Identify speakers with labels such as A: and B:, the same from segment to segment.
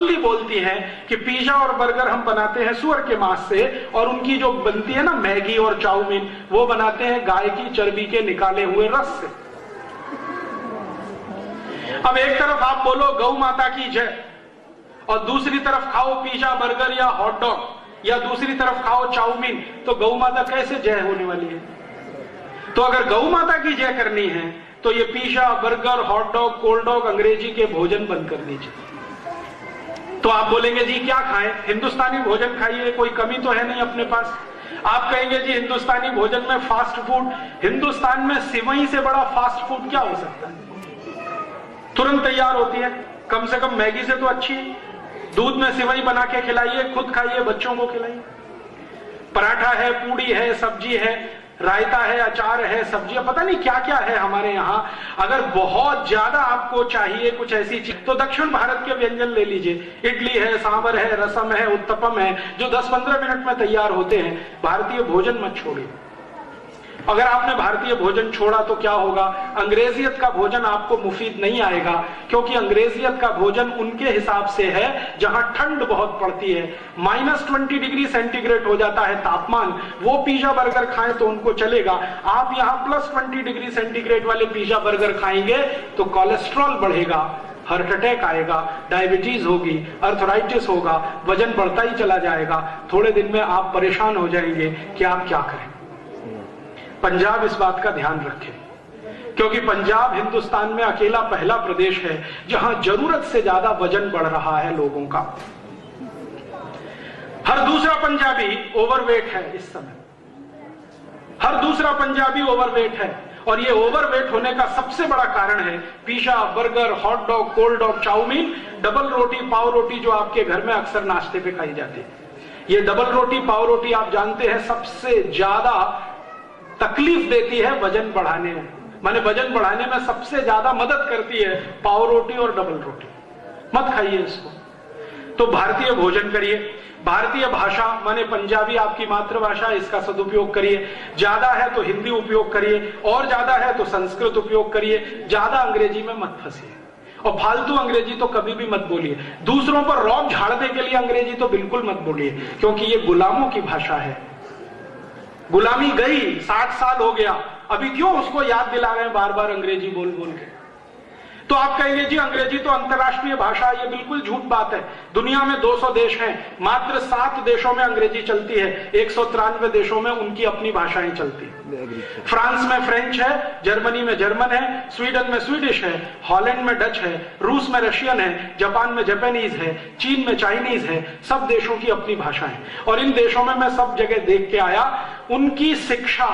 A: बोलती है कि पिज्जा और बर्गर हम बनाते हैं सुअर के मांस से, और उनकी जो बनती है ना मैगी और चाउमीन, वो बनाते हैं गाय की चर्बी के निकाले हुए रस से। अब एक तरफ आप बोलो गौ माता की जय, और दूसरी तरफ खाओ पिज्जा बर्गर या हॉट डॉग, या दूसरी तरफ खाओ चाउमीन, तो गौ माता कैसे जय होने वाली है? तो अगर गौ माता की जय करनी है तो ये pizza burger hot dog cold dog अंग्रेजी के भोजन बंद कर दीजिए। तो आप बोलेंगे जी क्या खाएं, हिंदुस्तानी भोजन खाइए, कोई कमी तो है नहीं अपने पास। आप कहेंगे जी हिंदुस्तानी भोजन में फास्ट फूड, हिंदुस्तान में सिवई से बड़ा फास्ट फूड क्या हो सकता है? तुरंत तैयार होती है, कम से कम मैगी से तो अच्छी है। दूध में सिवई बना के खिलाइए, खुद खाइए, बच्चों को खिलाइए। पराठा है, पूड़ी है, सब्जी है, रायता है, अचार है, सब्जियां, पता नहीं क्या क्या है हमारे यहां। अगर बहुत ज्यादा आपको चाहिए कुछ ऐसी चीज तो दक्षिण भारत के व्यंजन ले लीजिए। इडली है, सांभर है, रसम है, उत्तपम है, जो 10-15 मिनट में तैयार होते हैं। भारतीय भोजन मत छोड़िए। अगर आपने भारतीय भोजन छोड़ा तो क्या होगा? अंग्रेजियत का भोजन आपको मुफीद नहीं आएगा, क्योंकि अंग्रेजियत का भोजन उनके हिसाब से है जहां ठंड बहुत पड़ती है, -20 डिग्री सेंटीग्रेड हो जाता है तापमान। वो पिज्जा बर्गर खाएं तो उनको चलेगा। आप यहां +20 डिग्री सेंटीग्रेड वाले पिज्जा बर्गर खाएंगे तो कोलेस्ट्रॉल बढ़ेगा, हार्ट अटैक आएगा, डायबिटीज होगी, अर्थराइटिस होगा, वजन बढ़ता ही चला जाएगा। थोड़े दिन में आप परेशान हो जाएंगे कि आप क्या करें। पंजाब इस बात का ध्यान रखे, क्योंकि पंजाब हिंदुस्तान में अकेला पहला प्रदेश है जहां जरूरत से ज्यादा वजन बढ़ रहा है लोगों का। हर दूसरा पंजाबी ओवरवेट है इस समय, हर दूसरा पंजाबी ओवरवेट है। और ये ओवरवेट होने का सबसे बड़ा कारण है pizza burger hot dog cold dog chowmein, double रोटी पाव रोटी जो आपके घर में अक्सर नाश्ते पे खाई जाती है। ये डबल रोटी पाव रोटी आप जानते हैं सबसे ज्यादा तकलीफ देती है वजन बढ़ाने में, माने वजन बढ़ाने में सबसे ज्यादा मदद करती है पाव रोटी और डबल रोटी। मत खाइए इसको। तो भारतीय भोजन करिए, भारतीय भाषा माने पंजाबी आपकी मातृभाषा, इसका सदुपयोग करिए। ज्यादा है तो हिंदी उपयोग करिए, और ज्यादा है तो संस्कृत उपयोग करिए। ज्यादा अंग्रेजी में मत फंसिए, और फालतू अंग्रेजी तो कभी भी मत बोलिए। दूसरों पर रौब झाड़ने के लिए अंग्रेजी तो बिल्कुल मत बोलिए, क्योंकि ये गुलामों की भाषा है। गुलामी गई, 60 साल हो गया, अभी क्यों उसको याद दिला रहे हैं बार बार अंग्रेजी बोल बोल के? तो आप कहेंगे जी अंग्रेजी तो अंतर्राष्ट्रीय भाषा, ये बिल्कुल झूठ बात है। दुनिया में 200 देश हैं, मात्र 7 देशों में अंग्रेजी चलती है, 193 देशों में उनकी अपनी भाषाएं चलती है। फ्रांस में फ्रेंच है, जर्मनी में जर्मन है, स्वीडन में स्वीडिश है, हॉलैंड में डच है, रूस में रशियन है, जापान में जापानीज है, चीन में चाइनीज है। सब देशों की अपनी भाषाएं, और इन देशों में मैं सब जगह देख के आया, उनकी शिक्षा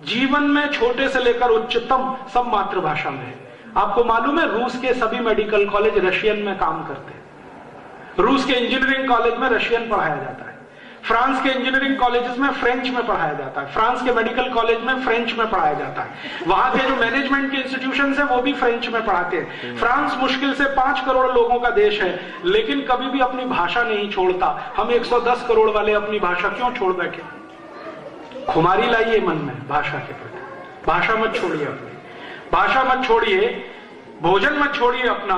A: जीवन में छोटे से लेकर उच्चतम सब मातृभाषा में है। आपको मालूम है रूस के सभी मेडिकल कॉलेज रशियन में काम करते हैं। रूस के इंजीनियरिंग कॉलेज में रशियन पढ़ाया जाता है, फ्रांस के इंजीनियरिंग कॉलेजेस में फ्रेंच में पढ़ाया जाता है, फ्रांस के मेडिकल कॉलेज में फ्रेंच में पढ़ाया जाता है। वहां के जो मैनेजमेंट के इंस्टीट्यूशन है वो भी फ्रेंच में पढ़ाते हैं। फ्रांस मुश्किल से 5 करोड़ लोगों का देश है, लेकिन कभी भी अपनी भाषा नहीं छोड़ता। हम 110 करोड़ वाले अपनी भाषा क्यों छोड़ बैठे? खुमारी लाइए मन में भाषा के प्रति। भाषा मत छोड़िए अपनी, भाषा मत छोड़िए, भोजन मत छोड़िए अपना,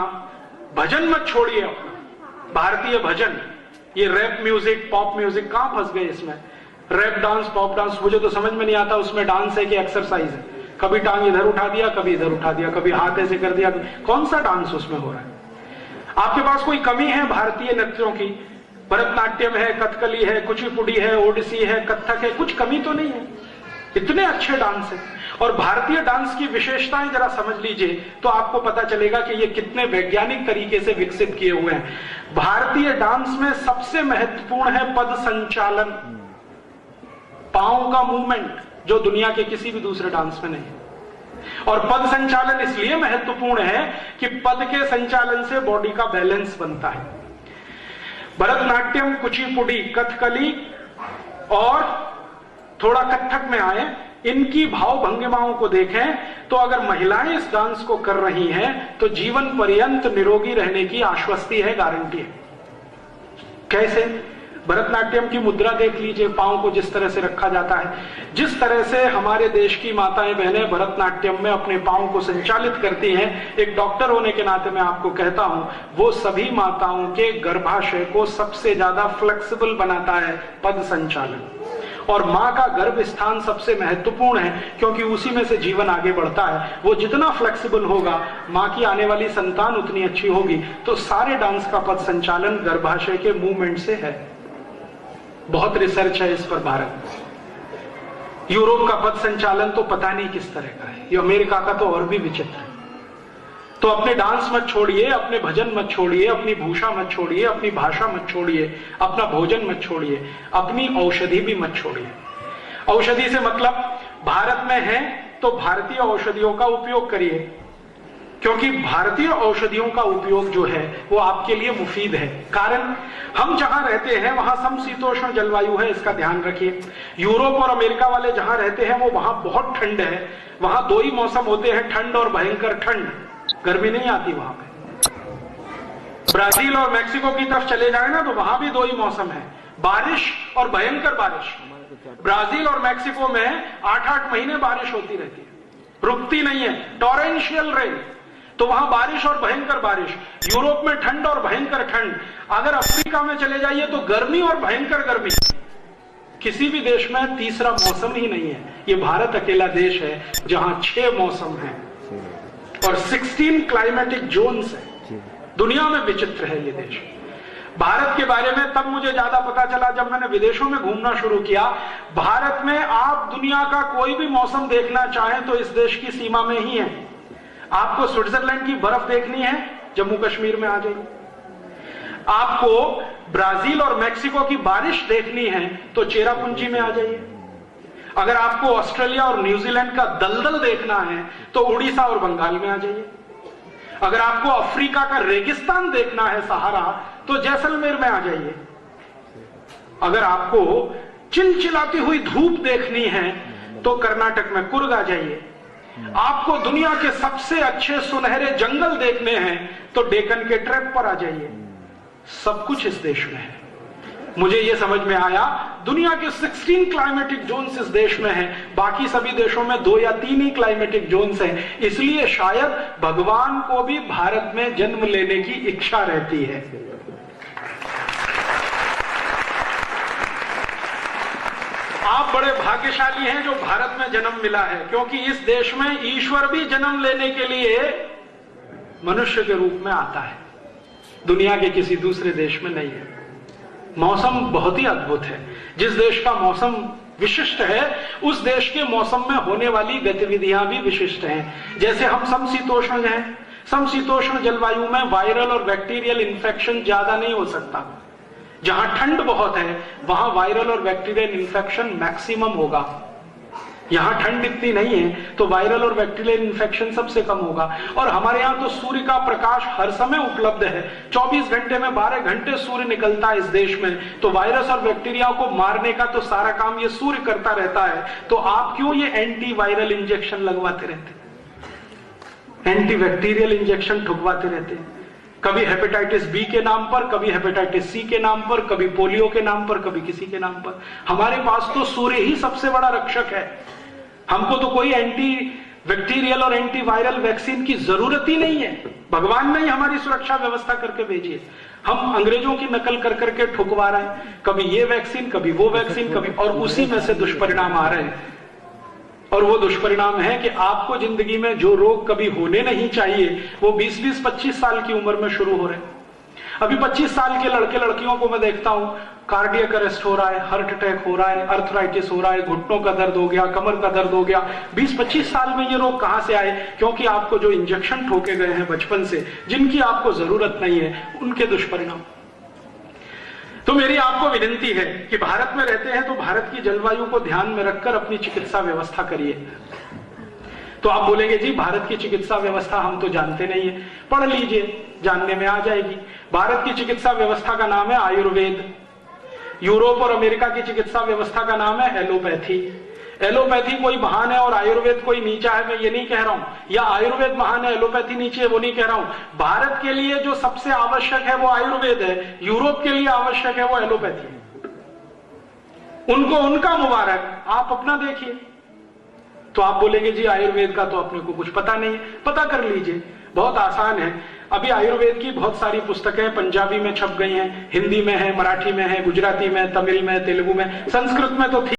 A: भजन मत छोड़िए अपना। भारतीय भजन, ये रैप म्यूजिक पॉप म्यूजिक कहां फंस गए इसमें? रैप डांस पॉप डांस मुझे तो समझ में नहीं आता उसमें डांस है कि एक्सरसाइज है। कभी टांग इधर उठा दिया, कभी इधर उठा दिया, कभी हाथ ऐसे कर दिया, कौन सा डांस उसमें हो रहा है? आपके पास कोई कमी है भारतीय नृत्यों की? भरतनाट्यम है, कथकली है, कुचिपुड़ी है, ओडिसी है, कथक है, कुछ कमी तो नहीं है। इतने अच्छे डांस है। और भारतीय डांस की विशेषताएं जरा समझ लीजिए तो आपको पता चलेगा कि ये कितने वैज्ञानिक तरीके से विकसित किए हुए हैं। भारतीय डांस में सबसे महत्वपूर्ण है पद संचालन, पांव का मूवमेंट, जो दुनिया के किसी भी दूसरे डांस में नहीं है। और पद संचालन इसलिए महत्वपूर्ण है कि पद के संचालन से बॉडी का बैलेंस बनता है। भरतनाट्यम, कुचिपुड़ी, कथकली और थोड़ा कथक में आए, इनकी भाव भंगिमाओं को देखें तो अगर महिलाएं इस डांस को कर रही हैं तो जीवन पर्यंत निरोगी रहने की आश्वस्ति है, गारंटी है। कैसे? भरतनाट्यम की मुद्रा देख लीजिए, पांव को जिस तरह से रखा जाता है, जिस तरह से हमारे देश की माताएं बहनें भरतनाट्यम में अपने पांव को संचालित करती हैं, एक डॉक्टर होने के नाते मैं आपको कहता हूं, वो सभी माताओं के गर्भाशय को सबसे ज्यादा फ्लेक्सिबल बनाता है पद संचालन। और मां का गर्भ स्थान सबसे महत्वपूर्ण है, क्योंकि उसी में से जीवन आगे बढ़ता है। वो जितना फ्लेक्सिबल होगा, मां की आने वाली संतान उतनी अच्छी होगी। तो सारे डांस का पद संचालन गर्भाशय के मूवमेंट से है। बहुत रिसर्च है इस पर भारत में। यूरोप का पद संचालन तो पता नहीं किस तरह का है, ये अमेरिका का तो और भी विचित्र है। तो अपने डांस मत छोड़िए, अपने भजन मत छोड़िए, अपनी भूषा मत छोड़िए, अपनी भाषा मत छोड़िए, अपना भोजन मत छोड़िए, अपनी औषधि भी मत छोड़िए। औषधि से मतलब भारत में है तो भारतीय औषधियों का उपयोग करिए, क्योंकि भारतीय औषधियों का उपयोग जो है वो आपके लिए मुफीद है। कारण हम जहां रहते हैं वहां समशीतोष्ण जलवायु है, इसका ध्यान रखिए। यूरोप और अमेरिका वाले जहां रहते हैं वो वहां बहुत ठंड है, वहां दो ही मौसम होते हैं, ठंड और भयंकर ठंड, गर्मी नहीं आती वहां पे। ब्राजील और मैक्सिको की तरफ चले जाए ना तो वहां भी दो ही मौसम है, बारिश और भयंकर बारिश। ब्राजील और मैक्सिको में 8-8 महीने बारिश होती रहती है, रुकती नहीं है, टॉरेंशियल रेन। तो वहां बारिश और भयंकर बारिश। यूरोप में ठंड और भयंकर ठंड। अगर अफ्रीका में चले जाइए तो गर्मी और भयंकर गर्मी। किसी भी देश में तीसरा मौसम ही नहीं है। ये भारत अकेला देश है जहां 6 मौसम है और 16 क्लाइमेटिक जोन्स है। दुनिया में विचित्र है ये देश। भारत के बारे में तब मुझे ज्यादा पता चला जब मैंने विदेशों में घूमना शुरू किया। भारत में आप दुनिया का कोई भी मौसम देखना चाहें तो इस देश की सीमा में ही है। आपको स्विट्जरलैंड की बर्फ देखनी है, जम्मू कश्मीर में आ जाइए। आपको ब्राजील और मैक्सिको की बारिश देखनी है तो चेरापूंजी में आ जाइए। अगर आपको ऑस्ट्रेलिया और न्यूजीलैंड का दलदल देखना है तो उड़ीसा और बंगाल में आ जाइए। अगर आपको अफ्रीका का रेगिस्तान देखना है, सहारा, तो जैसलमेर में आ जाइए। अगर आपको चिलचिलाती हुई धूप देखनी है तो कर्नाटक में कुर्ग आ जाइए। आपको दुनिया के सबसे अच्छे सुनहरे जंगल देखने हैं तो डेक्कन के ट्रैप पर आ जाइए। सब कुछ इस देश में है। मुझे यह समझ में आया, दुनिया के 16 क्लाइमेटिक जोन्स इस देश में हैं, बाकी सभी देशों में 2 या 3 ही क्लाइमेटिक जोन्स हैं। इसलिए शायद भगवान को भी भारत में जन्म लेने की इच्छा रहती है। आप बड़े भाग्यशाली हैं जो भारत में जन्म मिला है, क्योंकि इस देश में ईश्वर भी जन्म लेने के लिए मनुष्य के रूप में आता है। दुनिया के किसी दूसरे देश में नहीं है। मौसम बहुत ही अद्भुत है। जिस देश का मौसम विशिष्ट है उस देश के मौसम में होने वाली गतिविधियां भी विशिष्ट हैं। जैसे हम समशीतोष्ण हैं, समशीतोष्ण जलवायु में वायरल और बैक्टीरियल इन्फेक्शन ज्यादा नहीं हो सकता। जहां ठंड बहुत है वहां वायरल और बैक्टीरियल इन्फेक्शन मैक्सिमम होगा। यहां ठंड इतनी नहीं है तो वायरल और बैक्टीरियल इन्फेक्शन सबसे कम होगा। और हमारे यहां तो सूर्य का प्रकाश हर समय उपलब्ध है। 24 घंटे में 12 घंटे सूर्य निकलता है इस देश में। तो वायरस और बैक्टीरिया को मारने का तो सारा काम ये सूर्य करता रहता है। तो आप क्यों ये एंटी वायरल इंजेक्शन लगवाते रहते, एंटी बैक्टीरियल इंजेक्शन ठुकवाते रहते? कभी हेपेटाइटिस बी के नाम पर, कभी हेपेटाइटिस सी के नाम पर, कभी पोलियो के नाम पर, कभी किसी के नाम पर। हमारे पास तो सूर्य ही सबसे बड़ा रक्षक है। हमको तो कोई एंटी बैक्टीरियल और एंटी वायरल वैक्सीन की जरूरत ही नहीं है। भगवान ने ही हमारी सुरक्षा व्यवस्था करके भेजी है। हम अंग्रेजों की नकल कर करके ठुकवा रहे हैं, कभी ये वैक्सीन, कभी वो वैक्सीन, कभी, और उसी में से दुष्परिणाम आ रहे हैं। और वो दुष्परिणाम है कि आपको जिंदगी में जो रोग कभी होने नहीं चाहिए वो 20-20, 25 साल की उम्र में शुरू हो रहे हैं। अभी 25 साल के लड़के लड़कियों को मैं देखता हूं, कार्डियक अरेस्ट हो रहा है, हार्ट अटैक हो रहा है, अर्थराइटिस हो रहा है, घुटनों का दर्द हो गया, कमर का दर्द हो गया। 20-25 साल में ये रोग कहां से आए? क्योंकि आपको जो इंजेक्शन ठोके गए हैं बचपन से, जिनकी आपको जरूरत नहीं है, उनके दुष्परिणाम। तो मेरी आपको विनती है कि भारत में रहते हैं तो भारत की जलवायु को ध्यान में रखकर अपनी चिकित्सा व्यवस्था करिए। तो आप बोलेंगे जी भारत की चिकित्सा व्यवस्था हम तो जानते नहीं है। पढ़ लीजिए, जानने में आ जाएगी। भारत की चिकित्सा व्यवस्था का नाम है आयुर्वेद। यूरोप और अमेरिका की चिकित्सा व्यवस्था का नाम है एलोपैथी। एलोपैथी कोई महान है और आयुर्वेद कोई नीचा है, मैं ये नहीं कह रहा हूं, या आयुर्वेद महान है एलोपैथी नीचे है, वो नहीं कह रहा हूं। भारत के लिए जो सबसे आवश्यक है वो आयुर्वेद है, यूरोप के लिए आवश्यक है वो एलोपैथी है। उनको उनका मुबारक, आप अपना देखिए। तो आप बोलेंगे जी आयुर्वेद का तो अपने को कुछ पता नहीं है। पता कर लीजिए, बहुत आसान है। अभी आयुर्वेद की बहुत सारी पुस्तकें पंजाबी में छप गई हैं, हिंदी में है, मराठी में है, गुजराती में, तमिल में, तेलुगु में, संस्कृत में तो थी।